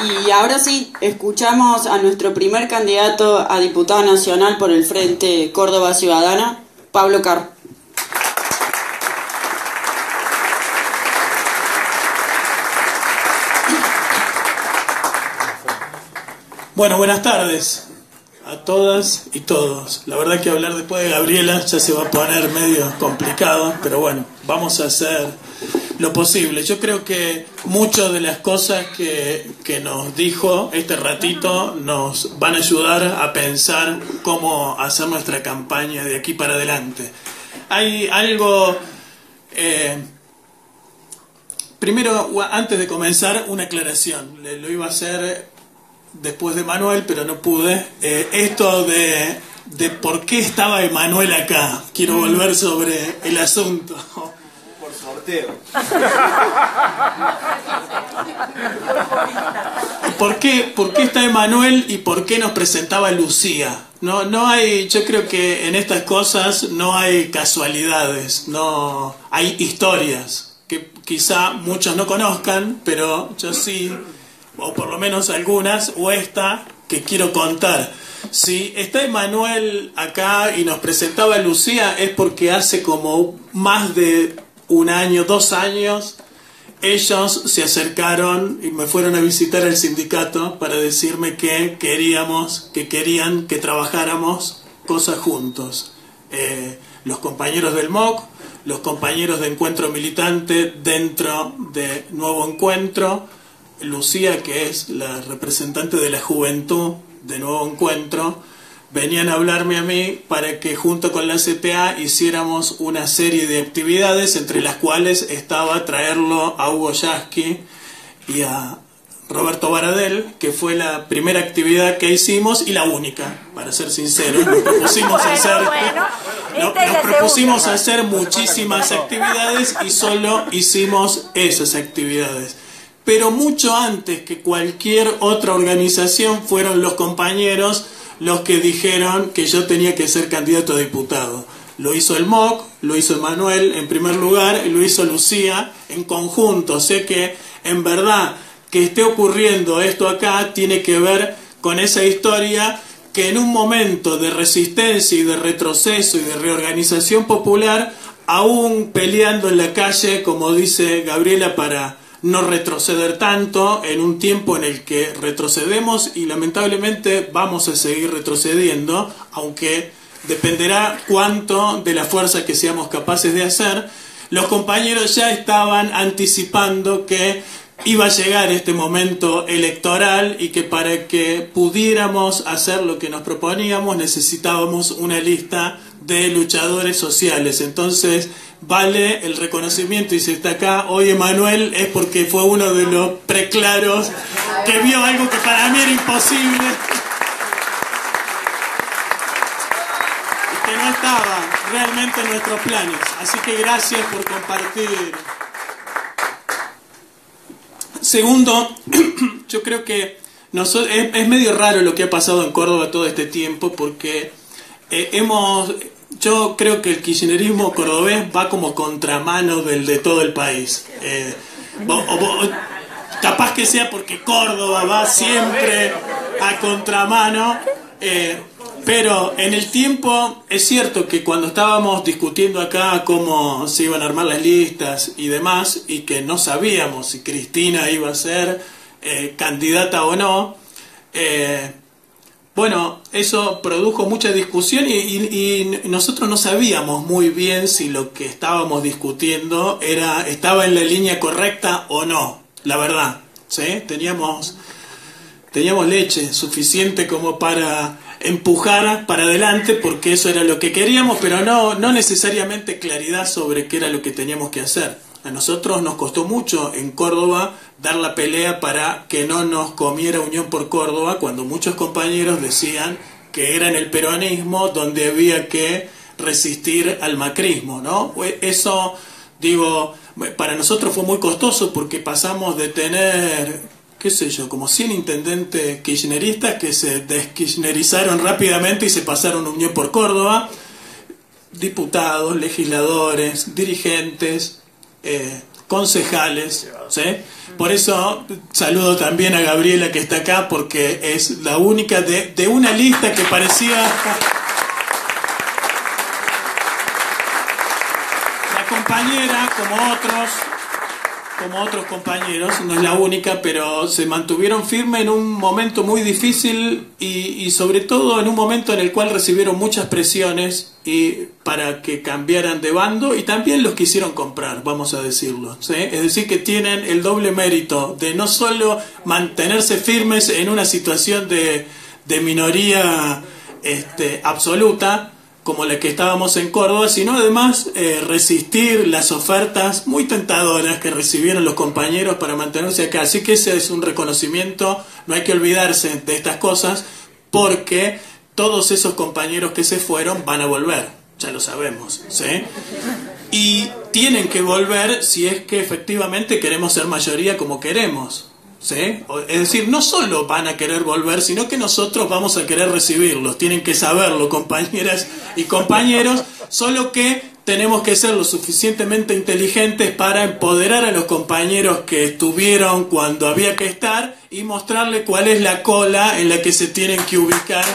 Y ahora sí, escuchamos a nuestro primer candidato a diputado nacional por el Frente Córdoba Ciudadana, Pablo Carr. Bueno, buenas tardes a todas y todos. La verdad que hablar después de Gabriela ya se va a poner medio complicado, pero bueno, vamos a hacer lo posible. Yo creo que muchas de las cosas que nos dijo este ratito nos van a ayudar a pensar cómo hacer nuestra campaña de aquí para adelante. Hay algo... primero, antes de comenzar, una aclaración. Lo iba a hacer después de Manuel, pero no pude. Esto de por qué estaba Emanuel acá. Quiero volver sobre el asunto. Por sorteo. ¿Por qué está Emanuel y por qué nos presentaba Lucía? No hay, yo creo que en estas cosas no hay casualidades, no hay historias que quizá muchos no conozcan, pero yo sí, o por lo menos algunas, o esta que quiero contar. Si está Emanuel acá y nos presentaba a Lucía es porque hace como más de un año, 2 años, ellos se acercaron y me fueron a visitar al sindicato para decirme que querían que trabajáramos cosas juntos. Los compañeros del MOC, los compañeros de Encuentro Militante dentro de Nuevo Encuentro, Lucía, que es la representante de la juventud de Nuevo Encuentro, venían a hablarme a mí para que junto con la CTA hiciéramos una serie de actividades, entre las cuales estaba traerlo a Hugo Yasky y a Roberto Baradel, que fue la primera actividad que hicimos y la única, para ser sinceros. Nos propusimos hacer muchísimas actividades y solo hicimos esas actividades. Pero mucho antes que cualquier otra organización fueron los compañeros los que dijeron que yo tenía que ser candidato a diputado. Lo hizo el MOC, lo hizo Emanuel en primer lugar, y lo hizo Lucía en conjunto. Sé que en verdad que esté ocurriendo esto acá tiene que ver con esa historia que en un momento de resistencia y de retroceso y de reorganización popular, aún peleando en la calle, como dice Gabriela, para no retroceder tanto, en un tiempo en el que retrocedemos y lamentablemente vamos a seguir retrocediendo, aunque dependerá cuánto de la fuerza que seamos capaces de hacer. Los compañeros ya estaban anticipando que iba a llegar este momento electoral y que para que pudiéramos hacer lo que nos proponíamos necesitábamos una lista de luchadores sociales. Entonces vale el reconocimiento, y si está acá hoy Emanuel es porque fue uno de los preclaros que vio algo que para mí era imposible y que no estaba realmente en nuestros planes. Así que gracias por compartir. Segundo, yo creo que es medio raro lo que ha pasado en Córdoba todo este tiempo, porque yo creo que el kirchnerismo cordobés va como contramano del de todo el país. Capaz que sea porque Córdoba va siempre a contramano, pero en el tiempo es cierto que cuando estábamos discutiendo acá cómo se iban a armar las listas y demás, y que no sabíamos si Cristina iba a ser candidata o no, bueno, eso produjo mucha discusión y nosotros no sabíamos muy bien si lo que estábamos discutiendo estaba en la línea correcta o no, la verdad, ¿sí? Teníamos leche suficiente como para empujar para adelante, porque eso era lo que queríamos, pero no necesariamente claridad sobre qué era lo que teníamos que hacer. A nosotros nos costó mucho en Córdoba dar la pelea para que no nos comiera Unión por Córdoba, cuando muchos compañeros decían que era en el peronismo donde había que resistir al macrismo, ¿no? Eso, digo, para nosotros fue muy costoso, porque pasamos de tener, qué sé yo, como 100 intendentes kirchneristas que se deskirchnerizaron rápidamente y se pasaron a Unión por Córdoba, diputados, legisladores, dirigentes, concejales, ¿sí? Por eso saludo también a Gabriela que está acá, porque es la única de una lista que parecía... La compañera, como otros compañeros, no es la única, pero se mantuvieron firmes en un momento muy difícil y sobre todo en un momento en el cual recibieron muchas presiones para que cambiaran de bando, y también los quisieron comprar, vamos a decirlo, ¿sí? Es decir, que tienen el doble mérito de no solo mantenerse firmes en una situación de minoría absoluta, como la que estábamos en Córdoba, sino además resistir las ofertas muy tentadoras que recibieron los compañeros para mantenerse acá. Así que ese es un reconocimiento, no hay que olvidarse de estas cosas, porque todos esos compañeros que se fueron van a volver, ya lo sabemos, ¿sí? Y tienen que volver si es que efectivamente queremos ser mayoría como queremos, ¿sí? Es decir, no solo van a querer volver, sino que nosotros vamos a querer recibirlos. Tienen que saberlo, compañeras y compañeros, solo que tenemos que ser lo suficientemente inteligentes para empoderar a los compañeros que estuvieron cuando había que estar y mostrarle cuál es la cola en la que se tienen que ubicar.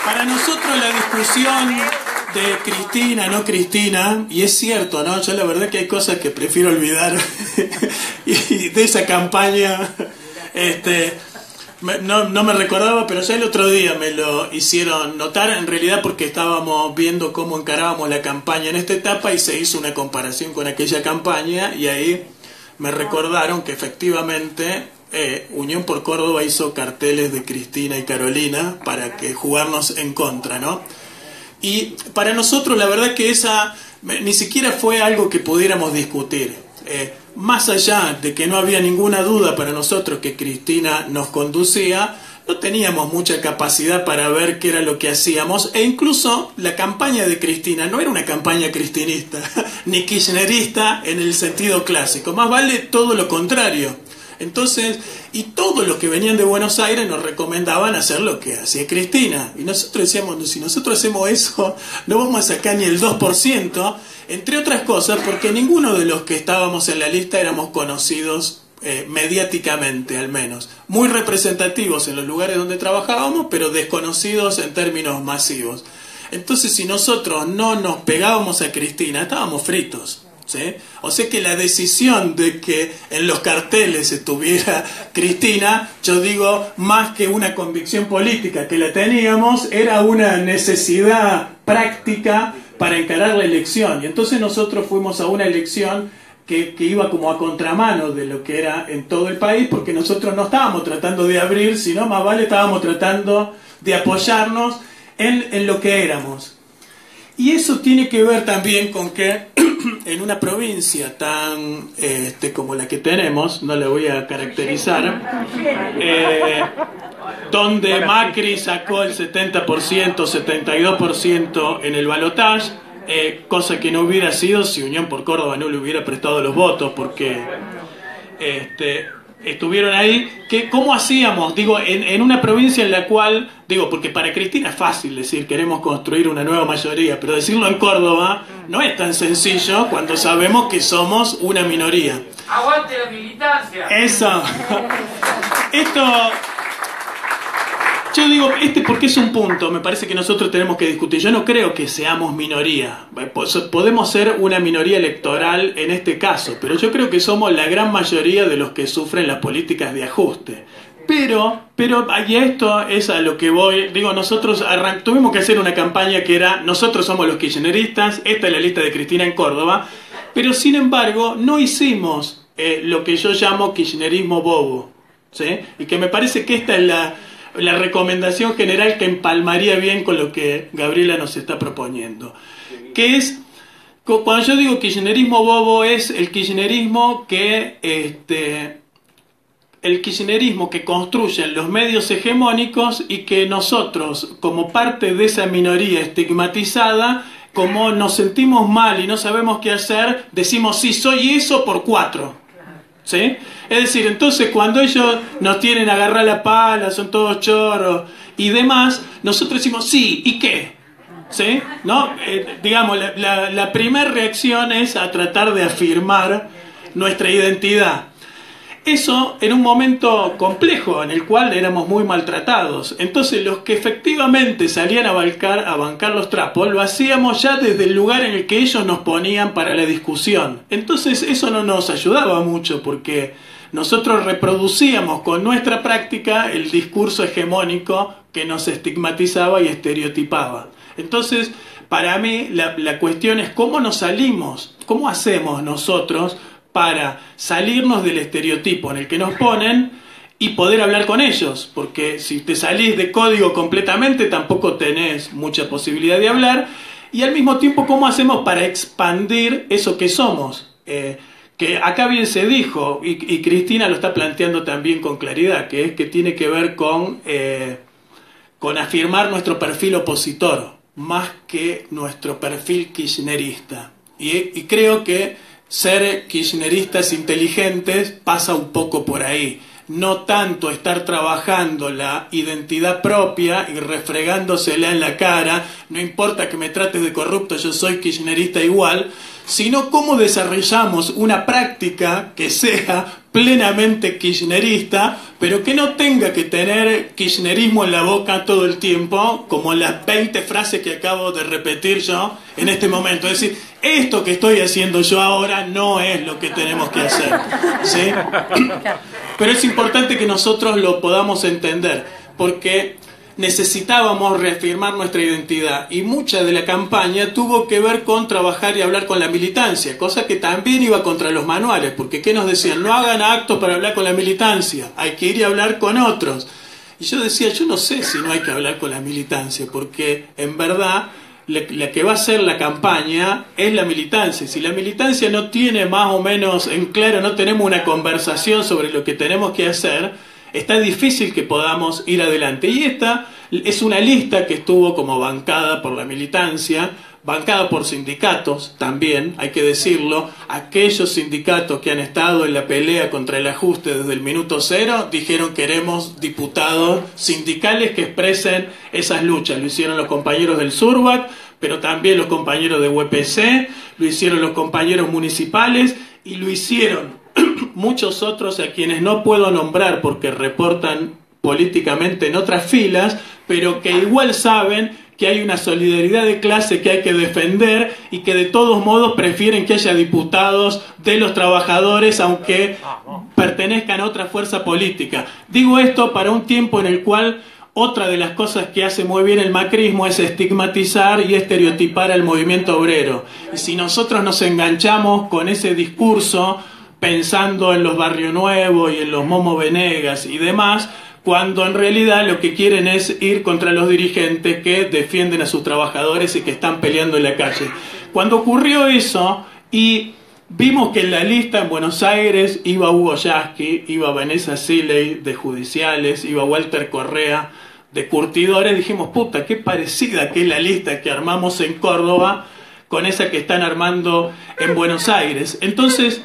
Para nosotros la discusión de Cristina, no Cristina, y es cierto, ¿no? Yo la verdad que hay cosas que prefiero olvidar y de esa campaña no me recordaba, pero ya el otro día me lo hicieron notar, en realidad porque estábamos viendo cómo encarábamos la campaña en esta etapa y se hizo una comparación con aquella campaña, y ahí me recordaron que efectivamente... Unión por Córdoba hizo carteles de Cristina y Carolina para que jugarnos en contra, ¿no? Y para nosotros la verdad que esa ni siquiera fue algo que pudiéramos discutir. Más allá de que no había ninguna duda para nosotros que Cristina nos conducía, no teníamos mucha capacidad para ver qué era lo que hacíamos, e incluso la campaña de Cristina no era una campaña cristinista ni kirchnerista en el sentido clásico, más vale todo lo contrario. Entonces, y todos los que venían de Buenos Aires nos recomendaban hacer lo que hacía Cristina. Y nosotros decíamos, si nosotros hacemos eso, no vamos a sacar ni el 2%, entre otras cosas, porque ninguno de los que estábamos en la lista éramos conocidos mediáticamente, al menos. Muy representativos en los lugares donde trabajábamos, pero desconocidos en términos masivos. Entonces, si nosotros no nos pegábamos a Cristina, estábamos fritos. ¿Sí? O sea que la decisión de que en los carteles estuviera Cristina, yo digo, más que una convicción política que la teníamos, era una necesidad práctica para encarar la elección. Y entonces nosotros fuimos a una elección que iba como a contramano de lo que era en todo el país, porque nosotros no estábamos tratando de abrir, sino más vale estábamos tratando de apoyarnos en lo que éramos. Y eso tiene que ver también con que en una provincia tan como la que tenemos, no la voy a caracterizar, donde Macri sacó el 70%, 72% en el balotaje, cosa que no hubiera sido si Unión por Córdoba no le hubiera prestado los votos, porque estuvieron ahí. ¿Cómo hacíamos? Digo, en una provincia en la cual, digo, porque para Cristina es fácil decir queremos construir una nueva mayoría, pero decirlo en Córdoba no es tan sencillo cuando sabemos que somos una minoría. ¡Aguante la militancia! Eso. Esto... Yo digo, porque es un punto, me parece que nosotros tenemos que discutir. Yo no creo que seamos minoría. Podemos ser una minoría electoral en este caso, pero yo creo que somos la gran mayoría de los que sufren las políticas de ajuste. Pero y esto es a lo que voy. Digo, nosotros tuvimos que hacer una campaña que era, nosotros somos los kirchneristas, esta es la lista de Cristina en Córdoba, pero sin embargo no hicimos lo que yo llamo kirchnerismo bobo, ¿sí? Y que me parece que esta es la recomendación general que empalmaría bien con lo que Gabriela nos está proponiendo, que es, cuando yo digo kirchnerismo bobo, es el kirchnerismo que construyen los medios hegemónicos, y que nosotros, como parte de esa minoría estigmatizada, como nos sentimos mal y no sabemos qué hacer, decimos sí, soy eso por 4. ¿sí? Es decir, entonces cuando ellos nos tienen a agarrar la pala, son todos chorros y demás, nosotros decimos, sí, ¿y qué? ¿Sí? ¿No? Digamos, la primera reacción es a tratar de afirmar nuestra identidad. Eso en un momento complejo en el cual éramos muy maltratados. Entonces los que efectivamente salían a bancar los trapos, lo hacíamos ya desde el lugar en el que ellos nos ponían para la discusión. Entonces eso no nos ayudaba mucho porque nosotros reproducíamos con nuestra práctica el discurso hegemónico que nos estigmatizaba y estereotipaba. Entonces, para mí la cuestión es cómo nos salimos, cómo hacemos nosotros para salirnos del estereotipo en el que nos ponen y poder hablar con ellos, porque si te salís de código completamente tampoco tenés mucha posibilidad de hablar, y al mismo tiempo cómo hacemos para expandir eso que somos, que acá bien se dijo, y Cristina lo está planteando también con claridad, que es que tiene que ver con afirmar nuestro perfil opositor, más que nuestro perfil kirchnerista. Y creo que ser kirchneristas inteligentes pasa un poco por ahí. No tanto estar trabajando la identidad propia y refregándosela en la cara, no importa que me trates de corrupto, yo soy kirchnerista igual, sino cómo desarrollamos una práctica que sea plenamente kirchnerista, pero que no tenga que tener kirchnerismo en la boca todo el tiempo, como las 20 frases que acabo de repetir yo en este momento. Es decir, esto que estoy haciendo yo ahora no es lo que tenemos que hacer, ¿sí? Pero es importante que nosotros lo podamos entender, porque necesitábamos reafirmar nuestra identidad y mucha de la campaña tuvo que ver con trabajar y hablar con la militancia, cosa que también iba contra los manuales, porque ¿qué nos decían? No hagan actos para hablar con la militancia, hay que ir y hablar con otros. Y yo decía, yo no sé si no hay que hablar con la militancia, porque en verdad la que va a hacer la campaña es la militancia. Si la militancia no tiene más o menos en claro, no tenemos una conversación sobre lo que tenemos que hacer, está difícil que podamos ir adelante. Y esta es una lista que estuvo como bancada por la militancia, bancada por sindicatos también, hay que decirlo. Aquellos sindicatos que han estado en la pelea contra el ajuste desde el minuto cero dijeron queremos diputados sindicales que expresen esas luchas. Lo hicieron los compañeros del Surbac, pero también los compañeros de UPC, lo hicieron los compañeros municipales y lo hicieron muchos otros a quienes no puedo nombrar porque reportan políticamente en otras filas, pero que igual saben que hay una solidaridad de clase que hay que defender y que de todos modos prefieren que haya diputados de los trabajadores aunque pertenezcan a otra fuerza política. Digo esto para un tiempo en el cual otra de las cosas que hace muy bien el macrismo es estigmatizar y estereotipar al movimiento obrero. Y si nosotros nos enganchamos con ese discurso pensando en los Barrio Nuevo y en los Momo Venegas y demás, cuando en realidad lo que quieren es ir contra los dirigentes que defienden a sus trabajadores y que están peleando en la calle. Cuando ocurrió eso y vimos que en la lista en Buenos Aires iba Hugo Yasky, iba Vanessa Siley de Judiciales, iba Walter Correa de Curtidores, dijimos, puta, qué parecida que es la lista que armamos en Córdoba con esa que están armando en Buenos Aires. Entonces,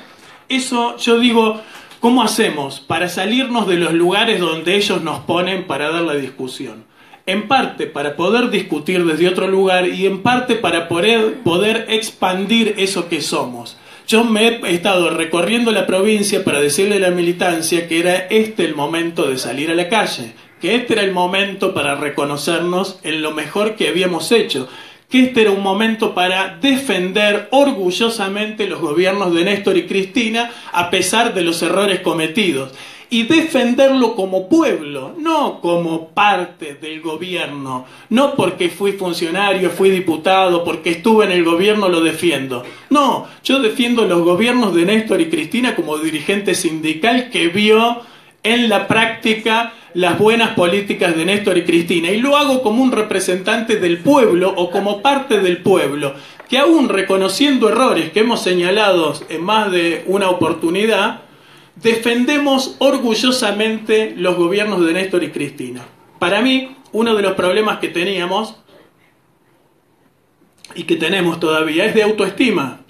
eso yo digo, ¿cómo hacemos para salirnos de los lugares donde ellos nos ponen para dar la discusión? En parte para poder discutir desde otro lugar y en parte para poder expandir eso que somos. Yo me he estado recorriendo la provincia para decirle a la militancia que era el momento de salir a la calle, que era el momento para reconocernos en lo mejor que habíamos hecho, que era un momento para defender orgullosamente los gobiernos de Néstor y Cristina a pesar de los errores cometidos. Y defenderlo como pueblo, no como parte del gobierno, no porque fui funcionario, fui diputado, porque estuve en el gobierno lo defiendo. No, yo defiendo los gobiernos de Néstor y Cristina como dirigente sindical que vio en la práctica las buenas políticas de Néstor y Cristina. Y lo hago como un representante del pueblo o como parte del pueblo, que aún reconociendo errores que hemos señalado en más de una oportunidad, defendemos orgullosamente los gobiernos de Néstor y Cristina. Para mí, uno de los problemas que teníamos y que tenemos todavía es de autoestima.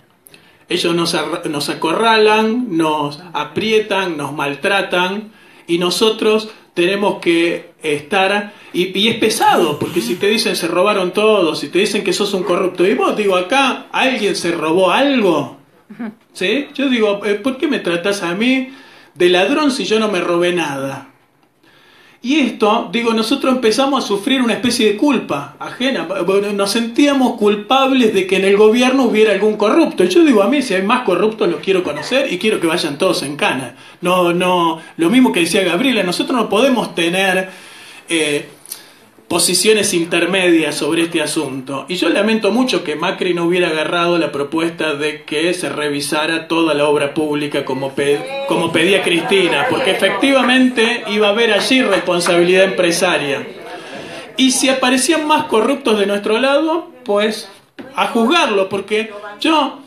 Ellos nos acorralan, nos aprietan, nos maltratan y nosotros tenemos que estar... Y es pesado, porque si te dicen se robaron todos, si te dicen que sos un corrupto, y vos digo, acá alguien se robó algo, ¿sí? Yo digo, ¿por qué me tratás a mí de ladrón si yo no me robé nada? Y esto, digo, nosotros empezamos a sufrir una especie de culpa ajena. Nos sentíamos culpables de que en el gobierno hubiera algún corrupto. Y yo digo, a mí si hay más corruptos los quiero conocer y quiero que vayan todos en cana. No, lo mismo que decía Gabriela, nosotros no podemos tener posiciones intermedias sobre este asunto. Y yo lamento mucho que Macri no hubiera agarrado la propuesta de que se revisara toda la obra pública como pedía Cristina, porque efectivamente iba a haber allí responsabilidad empresaria. Y si aparecían más corruptos de nuestro lado, pues a juzgarlo, porque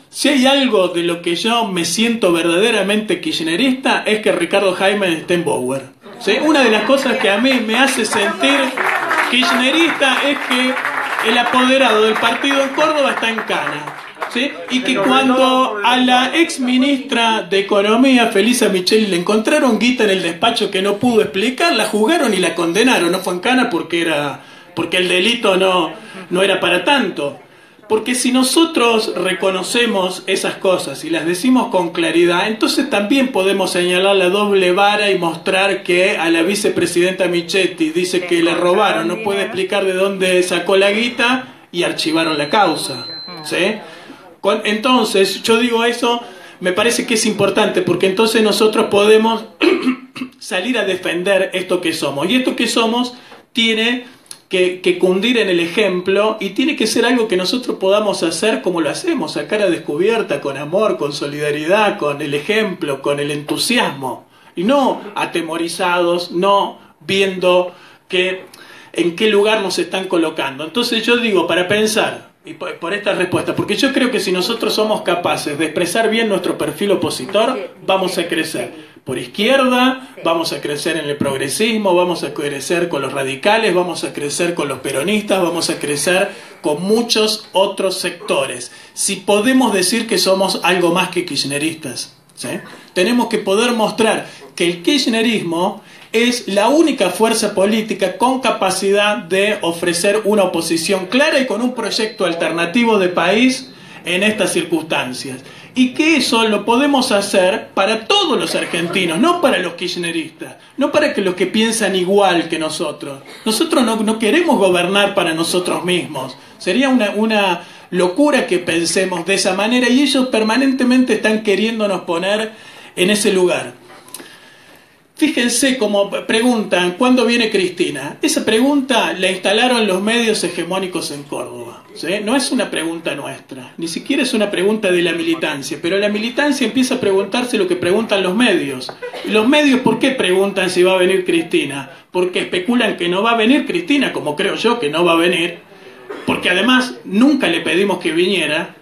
si hay algo de lo que yo me siento verdaderamente kirchnerista es que Ricardo Jaime esté en Bower, ¿sí? Una de las cosas que a mí me hace sentir kirchnerista es que el apoderado del partido en Córdoba está en cana, ¿sí? Y que cuando a la ex ministra de Economía, Felisa Micheli, le encontraron guita en el despacho que no pudo explicar, la juzgaron y la condenaron. No fue en cana porque el delito no era para tanto. Porque si nosotros reconocemos esas cosas y las decimos con claridad, entonces también podemos señalar la doble vara y mostrar que a la vicepresidenta Michetti dice que le robaron, no puede explicar de dónde sacó la guita y archivaron la causa, ¿sí? Entonces, yo digo eso, me parece que es importante, porque entonces nosotros podemos salir a defender esto que somos. Y esto que somos tiene que cundir en el ejemplo y tiene que ser algo que nosotros podamos hacer como lo hacemos, a cara descubierta, con amor, con solidaridad, con el ejemplo, con el entusiasmo. Y no atemorizados, no viendo en qué lugar nos están colocando. Entonces yo digo, para pensar, y por esta respuesta, porque yo creo que si nosotros somos capaces de expresar bien nuestro perfil opositor, vamos a crecer por izquierda, vamos a crecer en el progresismo, vamos a crecer con los radicales, vamos a crecer con los peronistas, vamos a crecer con muchos otros sectores. Si podemos decir que somos algo más que kirchneristas, ¿sí? Tenemos que poder mostrar que el kirchnerismo es la única fuerza política con capacidad de ofrecer una oposición clara y con un proyecto alternativo de país en estas circunstancias. Y que eso lo podemos hacer para todos los argentinos, no para los kirchneristas, no para que los que piensan igual que nosotros. Nosotros no queremos gobernar para nosotros mismos. Sería una locura que pensemos de esa manera y ellos permanentemente están queriéndonos poner en ese lugar. Fíjense cómo preguntan, ¿cuándo viene Cristina? Esa pregunta la instalaron los medios hegemónicos en Córdoba, ¿sí? No es una pregunta nuestra, ni siquiera es una pregunta de la militancia, pero la militancia empieza a preguntarse lo que preguntan los medios. ¿Y los medios por qué preguntan si va a venir Cristina? Porque especulan que no va a venir Cristina, como creo yo que no va a venir, porque además nunca le pedimos que viniera,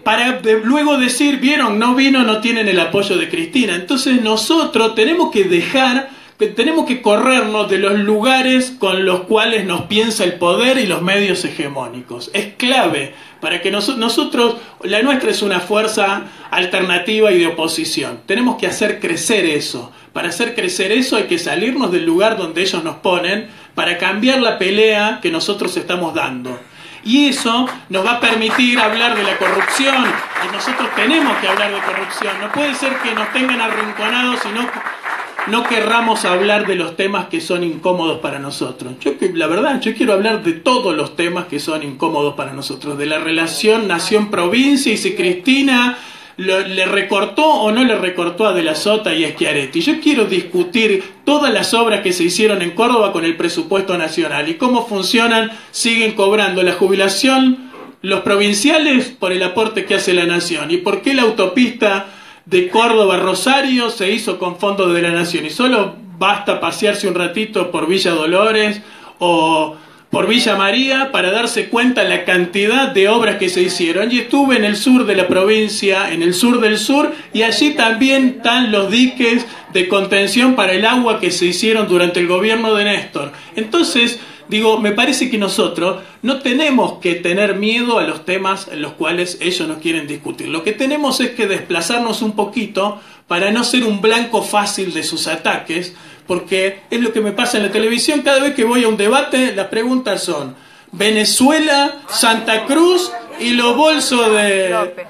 para luego decir, vieron, no vino, no tienen el apoyo de Cristina. Entonces nosotros tenemos que corrernos de los lugares con los cuales nos piensa el poder y los medios hegemónicos. Es clave para que nosotros, la nuestra es una fuerza alternativa y de oposición. Tenemos que hacer crecer eso. Para hacer crecer eso hay que salirnos del lugar donde ellos nos ponen para cambiar la pelea que nosotros estamos dando. Y eso nos va a permitir hablar de la corrupción. Y nosotros tenemos que hablar de corrupción. No puede ser que nos tengan arrinconados y no querramos hablar de los temas que son incómodos para nosotros. La verdad, yo quiero hablar de todos los temas que son incómodos para nosotros. De la relación nación-provincia y si Cristina le recortó o no le recortó a De la Sota y a Schiaretti. Yo quiero discutir todas las obras que se hicieron en Córdoba con el presupuesto nacional y cómo funcionan, siguen cobrando la jubilación los provinciales por el aporte que hace la nación y por qué la autopista de Córdoba a Rosario se hizo con fondos de la nación y solo basta pasearse un ratito por Villa Dolores o por Villa María para darse cuenta la cantidad de obras que se hicieron. Y estuve en el sur de la provincia, en el sur del sur, y allí también están los diques de contención para el agua que se hicieron durante el gobierno de Néstor. Entonces, Digo, me parece que nosotros no tenemos que tener miedo a los temas en los cuales ellos nos quieren discutir. Lo que tenemos es que desplazarnos un poquito para no ser un blanco fácil de sus ataques, porque es lo que me pasa en la televisión. Cada vez que voy a un debate, las preguntas son Venezuela, Santa Cruz y los bolsos de López.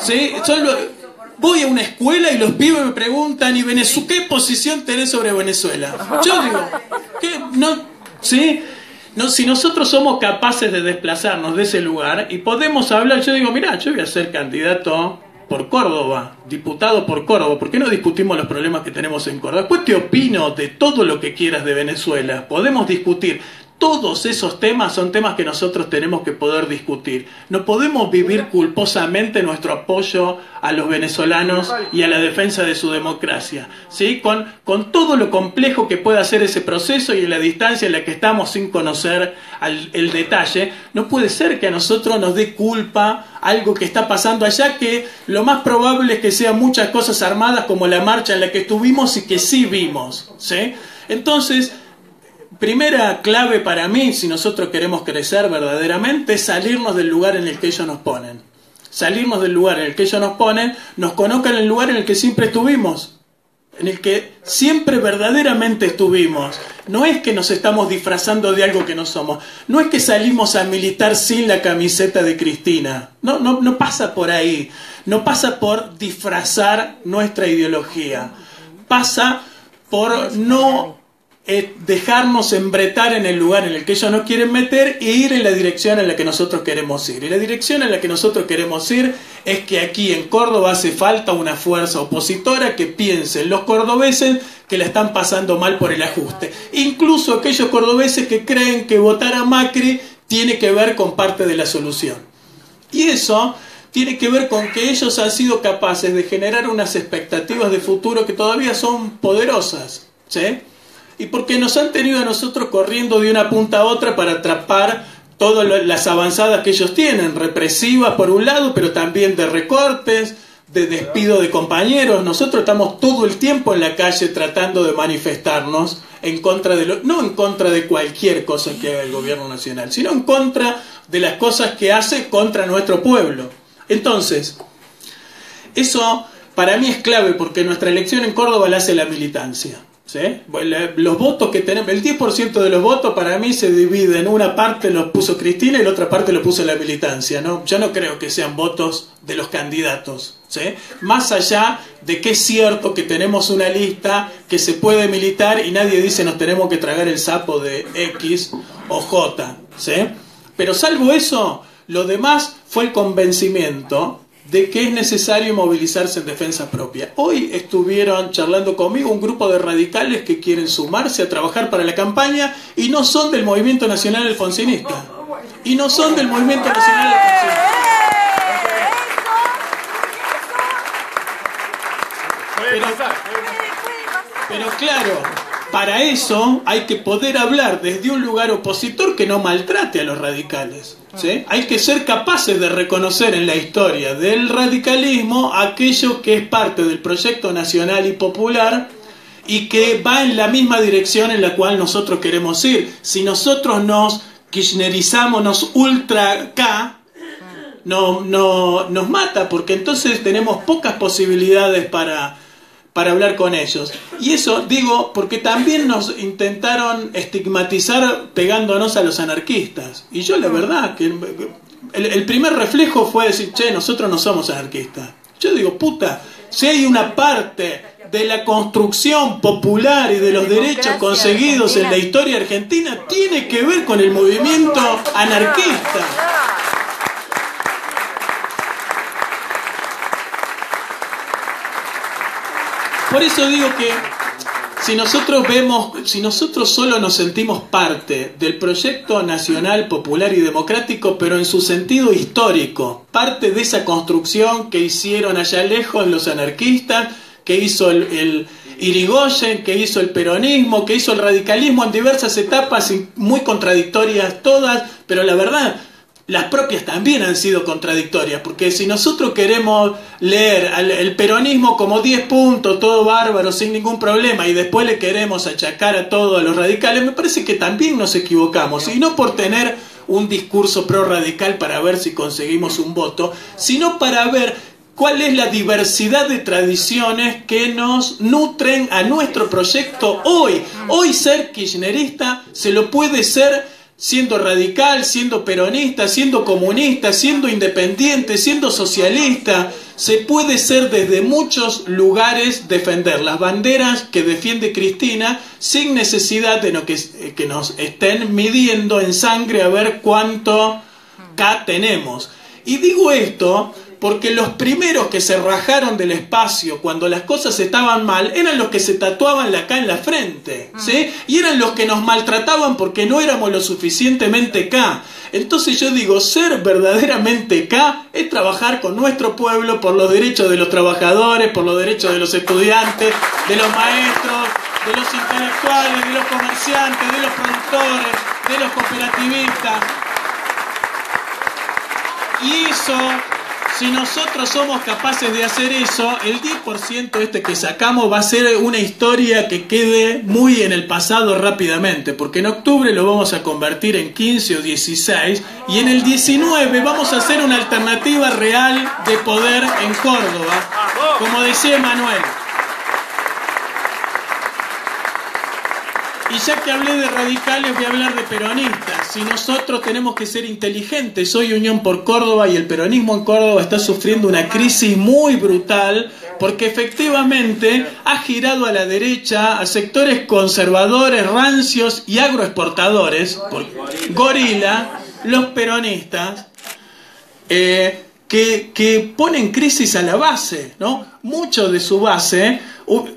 ¿Sí? Voy a una escuela y los pibes me preguntan, ¿y qué posición tenés sobre Venezuela? Yo digo, ¿qué? No, ¿sí? No, si nosotros somos capaces de desplazarnos de ese lugar y podemos hablar, yo digo, mirá, yo voy a ser candidato por Córdoba, diputado por Córdoba, ¿por qué no discutimos los problemas que tenemos en Córdoba? Después te opino de todo lo que quieras de Venezuela, podemos discutir. Todos esos temas son temas que nosotros tenemos que poder discutir. No podemos vivir culposamente nuestro apoyo a los venezolanos y a la defensa de su democracia, ¿sí? Con todo lo complejo que pueda ser ese proceso y en la distancia en la que estamos sin conocer el detalle, no puede ser que a nosotros nos dé culpa algo que está pasando allá, que lo más probable es que sean muchas cosas armadas como la marcha en la que estuvimos y que sí vimos, ¿sí? Entonces, primera clave para mí, si nosotros queremos crecer verdaderamente, es salirnos del lugar en el que ellos nos ponen. Salirnos del lugar en el que ellos nos ponen, nos conozcan el lugar en el que siempre estuvimos, en el que siempre verdaderamente estuvimos. No es que nos estamos disfrazando de algo que no somos. No es que salimos a militar sin la camiseta de Cristina. No pasa por ahí. No pasa por disfrazar nuestra ideología. Pasa por no dejarnos embretar en el lugar en el que ellos nos quieren meter e ir en la dirección en la que nosotros queremos ir. Y la dirección en la que nosotros queremos ir es que aquí en Córdoba hace falta una fuerza opositora que piense en los cordobeses que la están pasando mal por el ajuste. Incluso aquellos cordobeses que creen que votar a Macri tiene que ver con parte de la solución. Y eso tiene que ver con que ellos han sido capaces de generar unas expectativas de futuro que todavía son poderosas, ¿sí? Y porque nos han tenido a nosotros corriendo de una punta a otra para atrapar todas las avanzadas que ellos tienen, represivas por un lado, pero también de recortes, de despido de compañeros. Nosotros estamos todo el tiempo en la calle tratando de manifestarnos en contra de no en contra de cualquier cosa que haga el gobierno nacional, sino en contra de las cosas que hace contra nuestro pueblo. Entonces, eso para mí es clave, porque nuestra elección en Córdoba la hace la militancia, ¿sí? Los votos que tenemos, el 10% de los votos para mí se divide en una parte los puso Cristina y la otra parte lo puso la militancia, ¿no? Yo no creo que sean votos de los candidatos, ¿sí? Más allá de que es cierto que tenemos una lista que se puede militar y nadie dice nos tenemos que tragar el sapo de X o J, ¿sí? Pero salvo eso, lo demás fue el convencimiento de que es necesario movilizarse en defensa propia. Hoy estuvieron charlando conmigo un grupo de radicales que quieren sumarse a trabajar para la campaña y no son del Movimiento Nacional Alfonsinista. Y no son del Movimiento Nacional Alfonsinista. Pero claro, para eso hay que poder hablar desde un lugar opositor que no maltrate a los radicales, ¿sí? Hay que ser capaces de reconocer en la historia del radicalismo aquello que es parte del proyecto nacional y popular y que va en la misma dirección en la cual nosotros queremos ir. Si nosotros nos kirchnerizamos, nos ultra K, nos mata, porque entonces tenemos pocas posibilidades para hablar con ellos. Y eso digo porque también nos intentaron estigmatizar pegándonos a los anarquistas. Y yo la verdad que el primer reflejo fue decir, che, nosotros no somos anarquistas. Yo digo, puta, si hay una parte de la construcción popular y de los derechos conseguidos en la historia argentina, tiene que ver con el movimiento anarquista. Por eso digo que si nosotros solo nos sentimos parte del proyecto nacional, popular y democrático, pero en su sentido histórico, parte de esa construcción que hicieron allá lejos los anarquistas, que hizo el Irigoyen, que hizo el peronismo, que hizo el radicalismo en diversas etapas y muy contradictorias todas, pero la verdad, las propias también han sido contradictorias, porque si nosotros queremos leer el peronismo como 10 puntos, todo bárbaro, sin ningún problema, y después le queremos achacar a todos los radicales, me parece que también nos equivocamos, y no por tener un discurso pro-radical para ver si conseguimos un voto, sino para ver cuál es la diversidad de tradiciones que nos nutren a nuestro proyecto hoy. Hoy ser kirchnerista se lo puede ser siendo radical, siendo peronista, siendo comunista, siendo independiente, siendo socialista. Se puede ser desde muchos lugares defender las banderas que defiende Cristina sin necesidad de que nos estén midiendo en sangre a ver cuánto K tenemos. Y digo esto porque los primeros que se rajaron del espacio cuando las cosas estaban mal eran los que se tatuaban la K en la frente, ¿sí? Y eran los que nos maltrataban porque no éramos lo suficientemente K. Entonces yo digo, ser verdaderamente K es trabajar con nuestro pueblo por los derechos de los trabajadores, por los derechos de los estudiantes, de los maestros, de los intelectuales, de los comerciantes, de los productores, de los cooperativistas. Y eso, si nosotros somos capaces de hacer eso, el 10% este que sacamos va a ser una historia que quede muy en el pasado rápidamente, porque en octubre lo vamos a convertir en 15 o 16 y en el 19 vamos a hacer una alternativa real de poder en Córdoba, como decía Emanuel. Y ya que hablé de radicales, voy a hablar de peronistas. Si nosotros tenemos que ser inteligentes, hoy Unión por Córdoba y el peronismo en Córdoba está sufriendo una crisis muy brutal, porque efectivamente ha girado a la derecha, a sectores conservadores, rancios y agroexportadores, gorila, los peronistas, que ponen crisis a la base, ¿no? Muchos de su base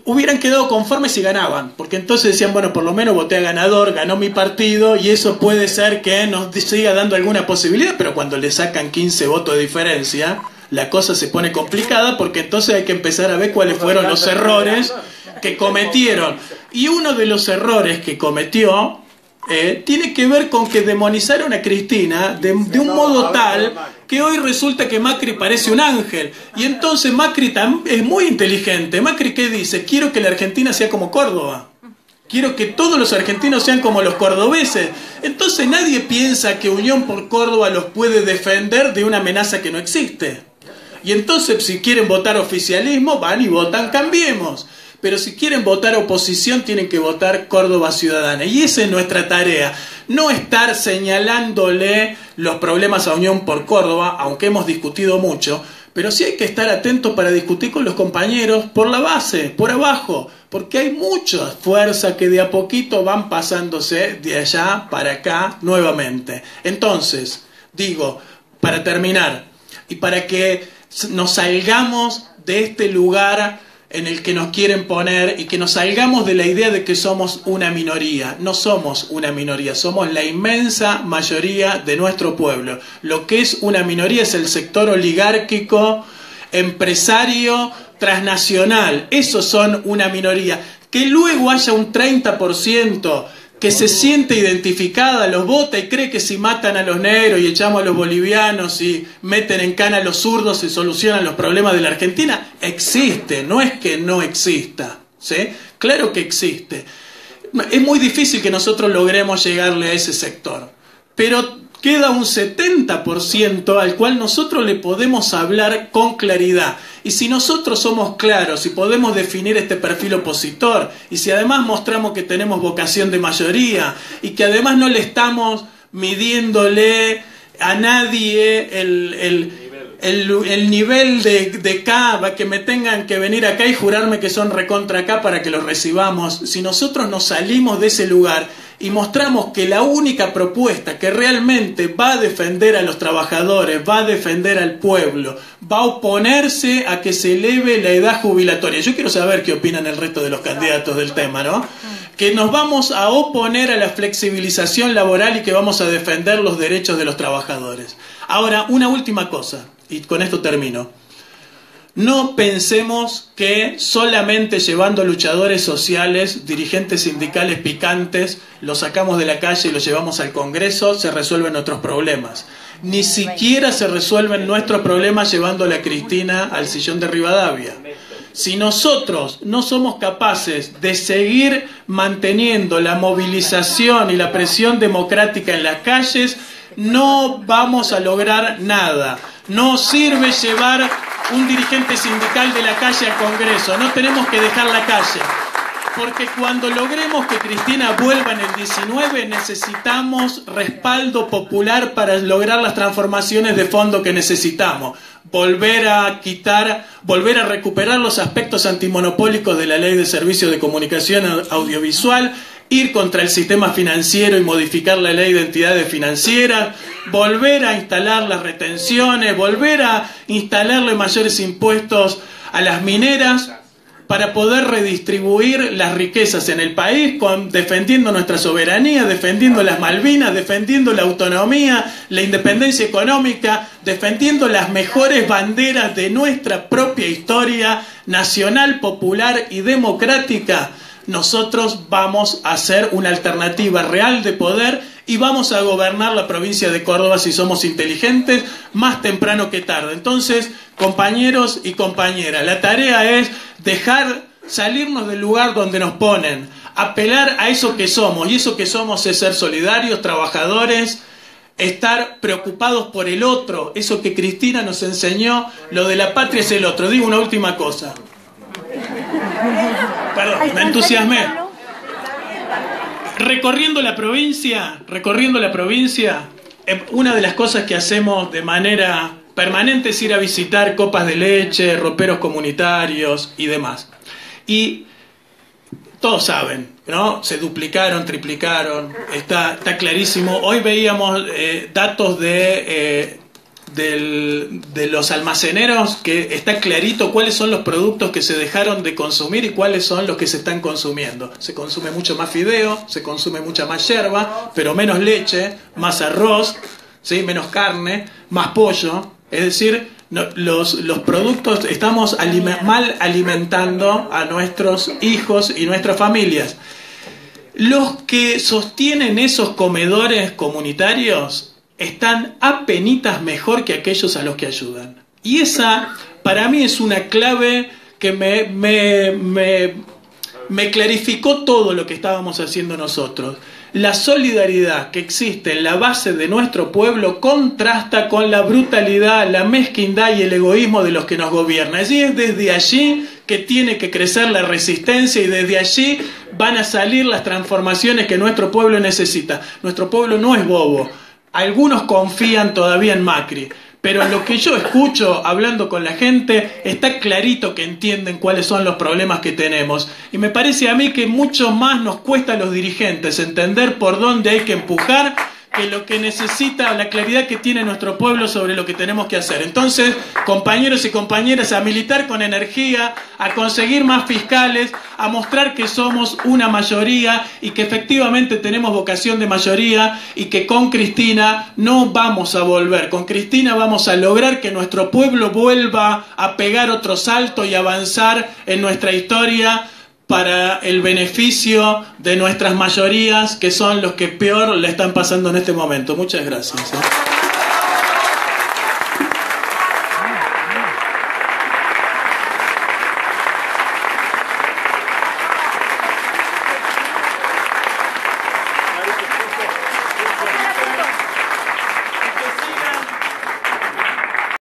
hubieran quedado conformes si ganaban, porque entonces decían, bueno, por lo menos voté a ganador, ganó mi partido y eso puede ser que nos siga dando alguna posibilidad, pero cuando le sacan 15 votos de diferencia, la cosa se pone complicada, porque entonces hay que empezar a ver cuáles fueron los errores que cometieron. Y uno de los errores que cometió tiene que ver con que demonizaron a Cristina de un modo tal que hoy resulta que Macri parece un ángel. Y entonces Macri es muy inteligente. Macri, ¿qué dice? Quiero que la Argentina sea como Córdoba. Quiero que todos los argentinos sean como los cordobeses. Entonces nadie piensa que Unión por Córdoba los puede defender de una amenaza que no existe. Y entonces si quieren votar oficialismo, van y votan Cambiemos. Pero si quieren votar oposición, tienen que votar Córdoba Ciudadana. Y esa es nuestra tarea. No estar señalándole los problemas a Unión por Córdoba, aunque hemos discutido mucho, pero sí hay que estar atentos para discutir con los compañeros por la base, por abajo, porque hay muchas fuerzas que de a poquito van pasándose de allá para acá nuevamente. Entonces, digo, para terminar, y para que nos salgamos de este lugar en el que nos quieren poner y que nos salgamos de la idea de que somos una minoría. No somos una minoría, somos la inmensa mayoría de nuestro pueblo. Lo que es una minoría es el sector oligárquico, empresario, transnacional. Esos son una minoría. Que luego haya un 30% que se siente identificada, los vota y cree que si matan a los negros y echamos a los bolivianos y meten en cana a los zurdos se solucionan los problemas de la Argentina, existe, no es que no exista, ¿sí? Claro que existe. Es muy difícil que nosotros logremos llegarle a ese sector, pero queda un 70% al cual nosotros le podemos hablar con claridad. Y si nosotros somos claros y podemos definir este perfil opositor, y si además mostramos que tenemos vocación de mayoría, y que además no le estamos midiéndole a nadie el nivel de K, que me tengan que venir acá y jurarme que son recontra acá para que los recibamos, si nosotros nos salimos de ese lugar y mostramos que la única propuesta que realmente va a defender a los trabajadores, va a defender al pueblo, va a oponerse a que se eleve la edad jubilatoria. Yo quiero saber qué opinan el resto de los candidatos del tema, ¿no? Que nos vamos a oponer a la flexibilización laboral y que vamos a defender los derechos de los trabajadores. Ahora, una última cosa, y con esto termino. No pensemos que solamente llevando luchadores sociales, dirigentes sindicales picantes, los sacamos de la calle y los llevamos al Congreso, se resuelven nuestros problemas. Ni siquiera se resuelven nuestros problemas llevando a la Cristina al sillón de Rivadavia. Si nosotros no somos capaces de seguir manteniendo la movilización y la presión democrática en las calles, no vamos a lograr nada. No sirve llevar un dirigente sindical de la calle al Congreso. No tenemos que dejar la calle. Porque cuando logremos que Cristina vuelva en el 19, necesitamos respaldo popular para lograr las transformaciones de fondo que necesitamos. Volver a recuperar los aspectos antimonopólicos de la Ley de Servicios de Comunicación Audiovisual, ir contra el sistema financiero y modificar la Ley de Entidades Financieras, volver a instalar las retenciones, volver a instalarle mayores impuestos a las mineras, para poder redistribuir las riquezas en el país, defendiendo nuestra soberanía, defendiendo las Malvinas, defendiendo la autonomía, la independencia económica, defendiendo las mejores banderas de nuestra propia historia nacional, popular y democrática. Nosotros vamos a hacer una alternativa real de poder y vamos a gobernar la provincia de Córdoba, si somos inteligentes, más temprano que tarde. Entonces, compañeros y compañeras, la tarea es salirnos del lugar donde nos ponen, apelar a eso que somos, y eso que somos es ser solidarios, trabajadores, estar preocupados por el otro, eso que Cristina nos enseñó, lo de la patria es el otro. Digo una última cosa. Perdón, me entusiasmé. Recorriendo la provincia, una de las cosas que hacemos de manera permanente es ir a visitar copas de leche, roperos comunitarios y demás. Y todos saben, ¿no? Se duplicaron, triplicaron, está clarísimo. Hoy veíamos datos de los almaceneros, que está clarito cuáles son los productos que se dejaron de consumir y cuáles son los que se están consumiendo. Se consume mucho más fideo, se consume mucha más yerba, pero menos leche, más arroz, ¿sí? Menos carne, más pollo. Es decir, los productos, estamos mal alimentando a nuestros hijos y nuestras familias. Los que sostienen esos comedores comunitarios están apenitas mejor que aquellos a los que ayudan. Y esa, para mí, es una clave que me clarificó todo lo que estábamos haciendo nosotros. La solidaridad que existe en la base de nuestro pueblo contrasta con la brutalidad, la mezquindad y el egoísmo de los que nos gobiernan. Y es desde allí que tiene que crecer la resistencia y desde allí van a salir las transformaciones que nuestro pueblo necesita. Nuestro pueblo no es bobo. Algunos confían todavía en Macri, pero lo que yo escucho hablando con la gente está clarito que entienden cuáles son los problemas que tenemos. Y me parece a mí que mucho más nos cuesta a los dirigentes entender por dónde hay que empujar que lo que necesita, la claridad que tiene nuestro pueblo sobre lo que tenemos que hacer. Entonces, compañeros y compañeras, a militar con energía, a conseguir más fiscales, a mostrar que somos una mayoría y que efectivamente tenemos vocación de mayoría y que con Cristina no vamos a volver. Con Cristina vamos a lograr que nuestro pueblo vuelva a pegar otro salto y avanzar en nuestra historia para el beneficio de nuestras mayorías, que son los que peor le están pasando en este momento. Muchas gracias.